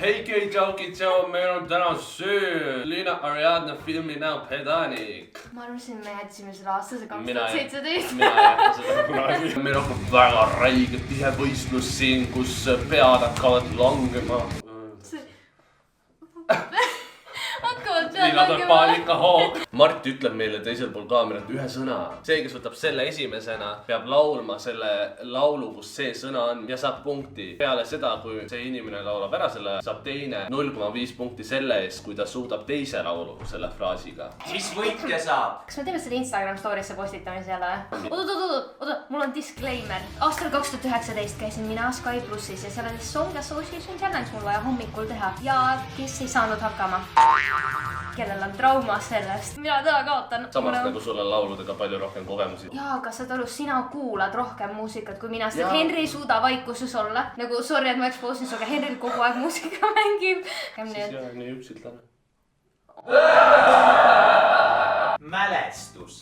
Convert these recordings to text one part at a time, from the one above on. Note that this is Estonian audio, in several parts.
Hei Jauki, tšau, meil on täna söö Liina Ariadne filmi näo Pedanik. Ma arvasin, me jätsime selle aastase 2017. Mina jätta seda kunagi. Meil on väga räige tihevõistlus siin, kus pead hakkavad langema. Mart ütleb meile teisel pool kaamerat ühe sõna. See, kes võtab selle esimesena, peab laulma selle laulu, kus see sõna on ja saab punkti. Peale seda, kui see inimene laulab ära selle, saab teine 0,5 punkti selle eest, kui ta suudab teise laulu selle fraasiga. Mis võitja saab? Kas me teeme selle Instagram story'sse postitamisele? Oota, mul on disclaimer. Aastal 2019 käisin mina Sky Plussis ja seal oli Song Association Challenge mul vaja hommikul teha. Ja kes ei saanud hakkama? Kellel on trauma sellest. Mina täna kaotan. Samas nagu sul on lauludega palju rohkem kogemusi. Jaa, aga saad aru, sina kuulad rohkem muusikat kui mina, sest Henri ei suuda vaikuses olla. Nagu sorry, et ma exposin su, aga Henril kogu aeg muusika mängib. Siis jää nii üksilt lähe. Mälestus.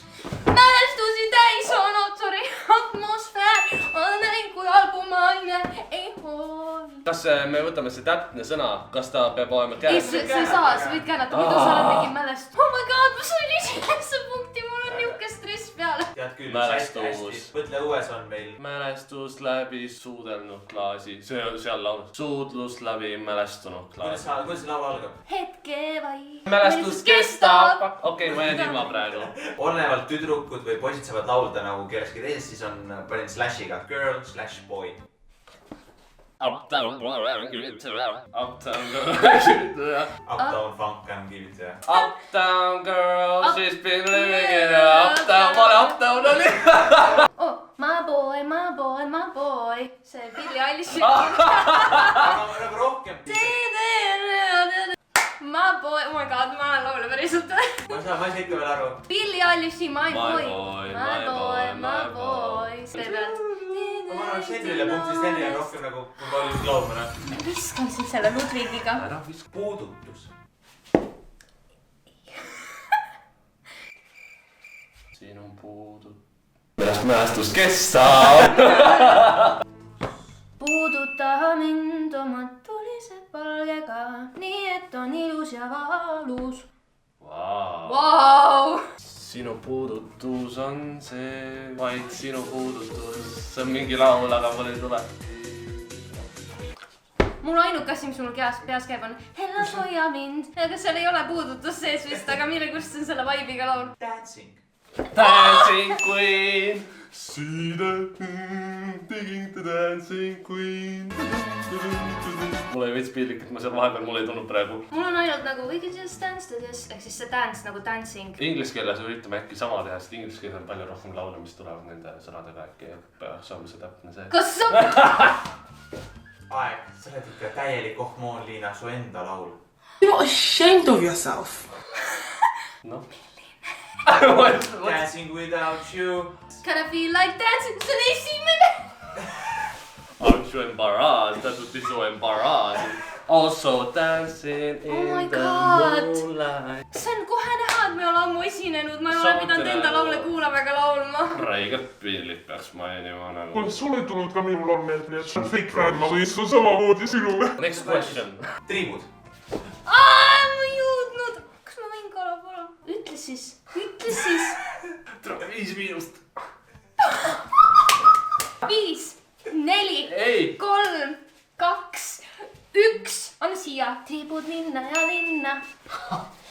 Mälestusi täis on otsuri atmosfäär. On näin kui albumaine ei hool. Kas me võtame see täpne sõna? Kas ta peab olema Ei, käes? see ei saa, sa võid käänata, muidu sa oled mingi mälestus. Oh my god, ma sain esimesse punkti, mul on niuke stress peale. Tead küll, Mälestus. Mõtle, õues on meil. Mälestus läbi suudelnud klaasi. See on seal laul. Suudlus läbi mälestunud klaasi. Kuidas see laul algab? Hetke vai. Mälestus kestab. Okei, ma jään ilma praegu. Olenevalt tüdrukud või poisid saavad laulda nagu kelleski teises, siis on panin slashiga girl/boy. Uptown funk on give it to. Uptown girl, she's been living in a uptown oli. Oh, my boy. See Billie Eilishi. Aga rohkem. My boy, oh my god, ma olen laule päriselt. Ma ei saa ikka veel aru. Billie Eilishi, my boy. See pead. Ma arvan, et Henrile punktist Henri on rohkem nagu kui laulmane. Viskasin selle Ludvigiga. Puudutus. Siin on mälestus kestab. Puuduta mind oma tulise palgega, nii et on ilus ja valus. Vau! Sinu puudutus on see, vaid sinu puudutus. See on mingi laul, aga mul ei tule. Mul ainuke asi, mis mul peas käib on Hellas hoia mind. Aga seal ei ole puudutus sees vist, aga mille kust on selle vibe'iga laul? Dancing Queen. See the digging the dancing queen. Mul ei veits piilik, et ma seal vahepeal, mul ei tulnud praegu. Mul on ainult nagu we can just dance to this, ehk siis see dance nagu dancing. Inglis keeles üritame äkki sama teha, sest inglis keeles on palju rohkem laule, mis tulevad nende sõnadega äkki. Peaks olema see täpne see. Kas sa... Aeg, sa oled ikka täielik ohmoon, Liina, su enda laul. You're not ashamed of yourself. No. Dancing without you. Can I feel like dancing? See on esimene. Aren't you embarrassed? That would be so embarrassing. Also dancing in the moonlight. See on kohe näha, et me oleme ammu esinenud. Ma ei ole pidanud enda laule kuulama ega laulma. Räigelt piinlik peaks mainima nagu. Kuule, sul ei tulnud ka minul on meelt, nii et see on fake fan, ma võin su samamoodi sinule. Next question. Triibud. Ma ei jõudnud. Kas ma võin ka olla? Ütle siis. 5 miinust. 5, 4, 3, 2, 1. Anna siia. Triibud linna ja linna.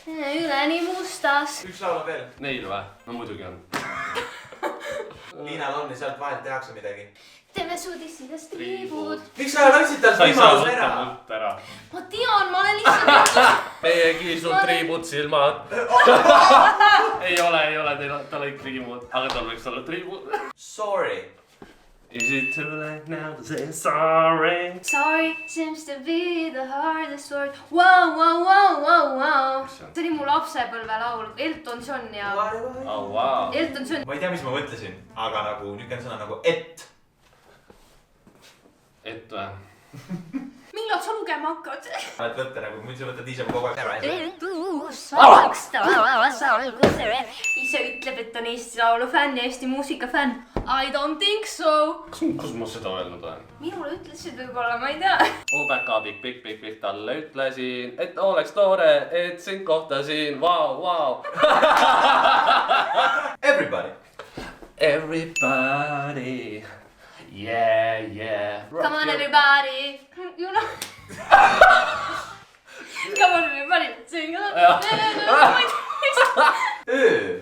Üleni mustas. Üks laul on veel. Neil või? No muidugi on. Liinal on ja sealt vahelt tehakse midagi. Teeme suudissides triibud. Miks sa läksid tal Sa ei saa võimalus võtta ära? mult ära. Ma tean, ma olen lihtsalt... Meie kiisul triibud silmad. Ei ole, tal ei triibud. Aga tal võiks olla triibud. Sorry. Is it too late now to say sorry? Sorry seems to be the hardest word. Wow. See oli mu lapsepõlve laul. Elton John ja... Oh, wow. Elton John. Ma ei tea, mis ma mõtlesin, aga nagu niisugune sõna nagu et. Et või? Millal sa lugema hakkad? Oled võtta nagu, muidu sa võtad ise kogu aeg. Ise ütleb, et on Eesti Laulu fänn ja Eesti muusika fänn. I don't think so. Kus ma seda öelnud olen? Minule ütlesid võib-olla, ma ei tea. Päka pikk, talle ütlesin, et oleks tore, et sind kohtasin, vau. Everybody. Everybody. Yeah. Come on everybody. You know. Come on everybody. Sing along. Öö.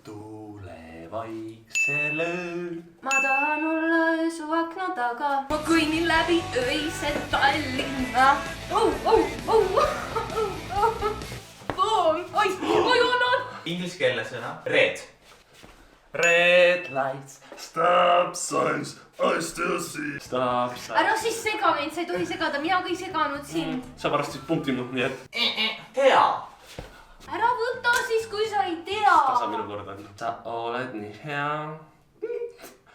Tule vaiksel ööl. Ma tahan olla öösu akna taga. Ma kõnnin läbi öised Tallinna. Boom. Oi, on. Ingliskeelne sõna. Red. Red lights, stop signs, I still see. Stop signs. Ära siis sega mind, sa ei tohi segada, mina ka ei seganud sind. Sa pärast siis punktinud, nii et. Hea. Ära võta siis, kui sa ei tea. Tasa minu kord on. Sa oled nii hea.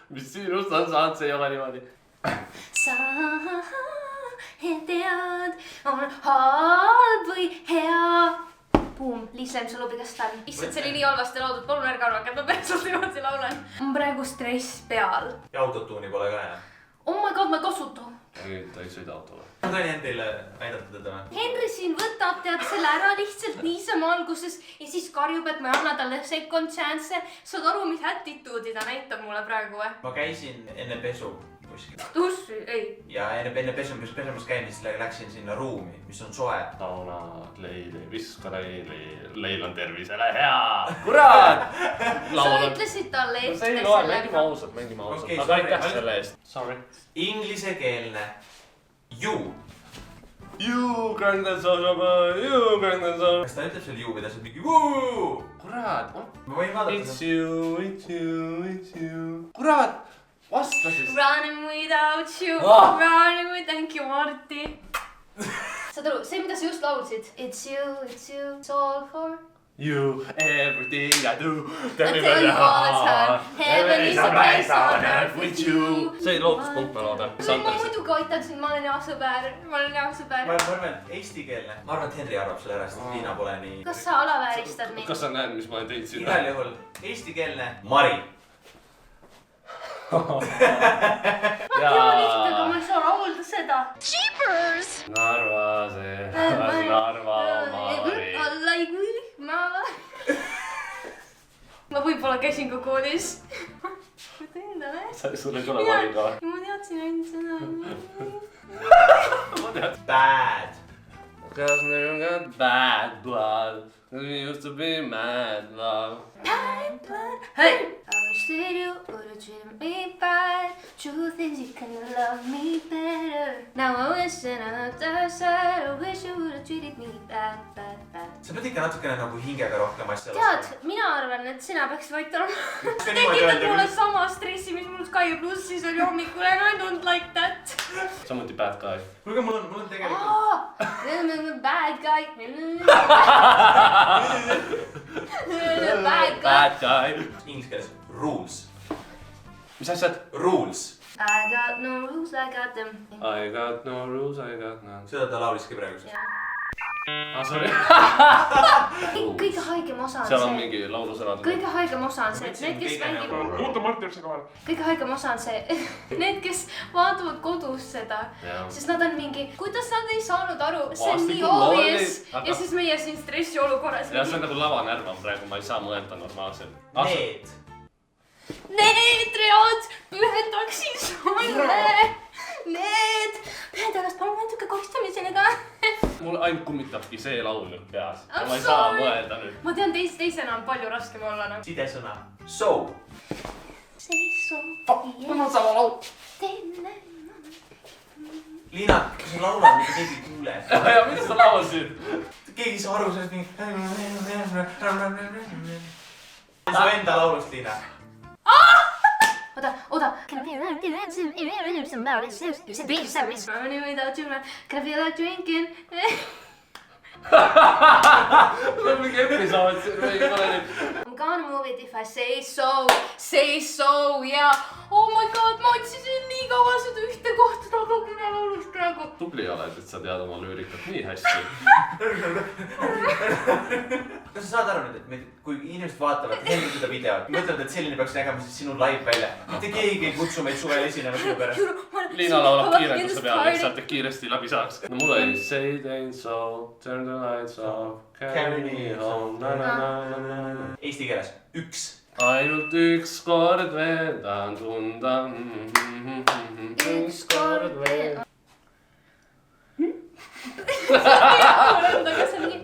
Mis sinust on saanud, see ei ole niimoodi. Sa tead, on halb või hea. Boom, Lislem, su lubikas Stan. Issand, see oli nii halvasti laudud, palun ärge arvake, et ma päriselt niimoodi laulen. On praegu stress peal. Ja autotuuni pole ka, jah? Oh my god, ma ei kasuta. Ta ei sõida autole. Ma tohin endile näidata teda või? Henry siin võtab tead selle ära lihtsalt niisama alguses ja siis karjub, et ma ei anna talle second chance. Saad aru, mis attitude'i ta näitab mulle praegu või? Ma käisin enne pesu kuskil. Tussi, ei. Ja enne pesemas käimist läksin sinna ruumi, mis on soe. Laulad Leili, viska Leili, Leil on tervisele hea. Kurat! Sa ütlesid talle no see ei loe, mängime ausalt. Okei, aga sorry. aitäh selle eest. Sorry. Inglisekeelne. You. You grandes osaba, you grandes osaba. Kas ta ütleb selle you või ta ütleb mingi vuu? Kurat, Ma võin vaadata it's you. Kurat, vasta siis. Running without you, running with thank you, Marti. Saad aru, see mida sa just laulsid. It's you, it's all for You, everything I do. I tell you all the time. Heaven is a place on earth with you. See ei lootuspunkt, ma loodan. Ma muidugi aitan sind, ma olen hea sõber. Ma arvan, eestikeelne. Ma arvan, et Henry arvab selle ära, sest Liina pole nii... Kas sa alavääristad mind? Kas sa näed, mis ma olen teinud sinna? Igal juhul eestikeelne. Mari. Ma tean lihtne, aga ma ei saa laulda seda. Narva see, Narva Mari. Ma võib-olla käisin ka koolis. Ma teen talle. Sul ei tule Mari ka. Ma teadsin ainult seda. Ma tead. Bad. Cause now you got bad blood. We used to be mad love. Bad blood. Hey! I wish that you would've treated me bad. Truth is you couldn't love me better. Now I wish that on the other side. I wish you would've treated me bad. Sa pead ikka natukene nagu hingega rohkem asja Tead, mina arvan, et sina peaks vait olema. Ka niimoodi Tekitad öelda, mulle kui- sama stressi, mis mul Sky plussis oli hommikul and I don't like that. Samuti bad guy. Kuulge, mul on tegelikult... Bad guy. Bad guy. Bad guy. Inglise keeles rules. Mis asjad? Rules. I got no rules, I got them. I got no rules, I got none. Seda ta lauliski praegu. Ah, sorry. Kõige haigem osa on Seal on see. mingi laulusõnad. Kõige haigem osa on see, et need, kes mängib... Oota, Martti jääb segavahele. Kõige haigem osa on see, need, kes vaatavad kodus seda, Jaa. sest nad on mingi, kuidas nad ei saanud aru, see on nii Vaastikul obvious lollid, aga- ja siis meie siin stressiolukorras. Ja see on nagu lavanärv on praegu, ma ei saa mõelda normaalselt. Need. Need read pühendaksid sulle. Need. Pühendavast palun natuke kohistamisele ka. Mul ainult kummitabki see laul nüüd peas. Ja I'm ma ei saa sorry. mõelda nüüd. Ma tean, teisena on palju raskem olla. Sidesõna. So. Seiso. Mul on sama laul. Liina, kui sa laulad, mida keegi ei kuule. Ja mis sa laulsid? Keegi ei saa aru sellest mingi... Su enda laulust, Liina. Oda. Can I feel like burning without you? Can I feel like drinking? Mul on mingi episood siin, ma ei ole nüüd. I'm gonna move it if I say so. Say so, yeah. Oh my god, ma otsisin nii kaua seda ühte kohta taga kõnelaulust praegu. tubli oled, et sa tead oma lüürikat nii hästi. kas sa saad aru nüüd, et kui inimesed vaatavad seda videot, mõtlevad, et selline peaks nägema siis sinu live välja. Mitte keegi ei kutsu meid suvel esinema sinu pärast. Liina laulab kiirenduse peale lihtsalt, et kiiresti läbi saaks. No mul oli say it ain't so, turn the lights off, carry me home, na-na-na-na-na. Eesti keeles 1. Ainult üks kord veel tahan tunda. Üks kord veel. aga see on nii.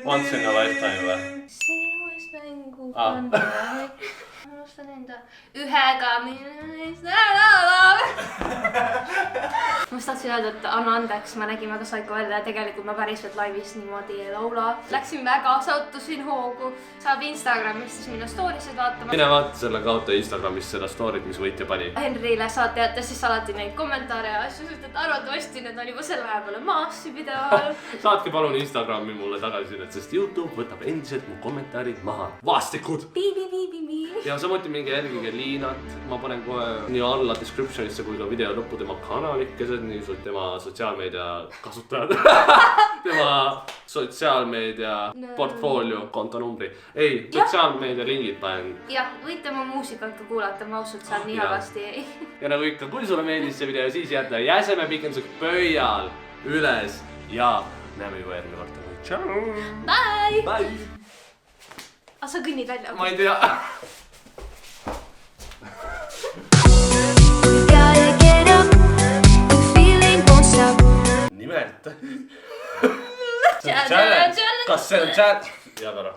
Once in a lifetime või? Sinust mängu kanda. Unustan enda ühega minnes ära. Ma just tahtsin öelda, et anna andeks, ma nägin väga saiko välja ja tegelikult ma päriselt laivis niimoodi ei laula. Läksin väga, sattusin hoogu. Saab Instagramis siis minna story'sid vaatama. Mine vaata selle kaota Instagramis seda story't, mis võitja pani. Henrile saate jätta siis alati neid kommentaare ja asju, sest et arvatavasti need on juba selle aja peale maassi pidevalt. Saatke palun Instagrami mulle tagasisidet, sest YouTube võtab endiselt mu kommentaarid maha. Vastikud! Ja samuti minge jälgige Liinat. Ma panen kohe nii alla descriptionisse kui ka video lõppu tema kanalikesed, nii tema sotsiaalmeedia kasutajad. Tema sotsiaalmeedia portfoolio kontonumbri. Ei, sotsiaalmeedia lingid panen. Jah, võite oma muusikat ka kuulata, ma ausalt seal nii halvasti ei. Ja nagu ikka, kui sulle meeldis see video, siis jätta jäsemepikendusega pöial üles ja näeme juba järgmine kord. Tšau! Bye! Bye! Aga sa kõnnid välja? Ma ei tea. Nimelt. Kas see on chat? Ja tore.